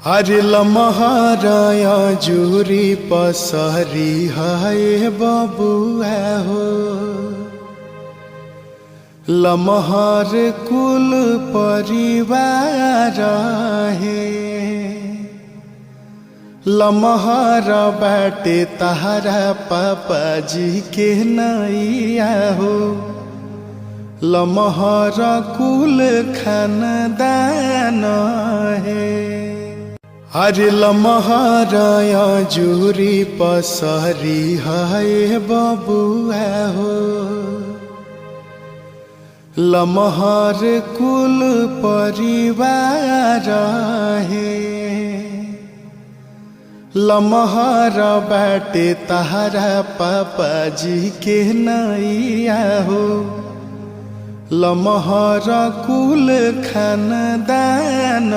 अरे लमहराया जूरी पसरी हाय बबुआ हो। लमहर कुल परिवार है। लमहर बाटे तहरा पापा जी के नैया हो। लमहर कुल खानदान है। अरे लमहराया जूरी पसरी हाय बबुआ हो। लमहर कुल परिवार है। लमहर बाटे तहरा पापा जी के नैया हो। लमहर कुल खानदान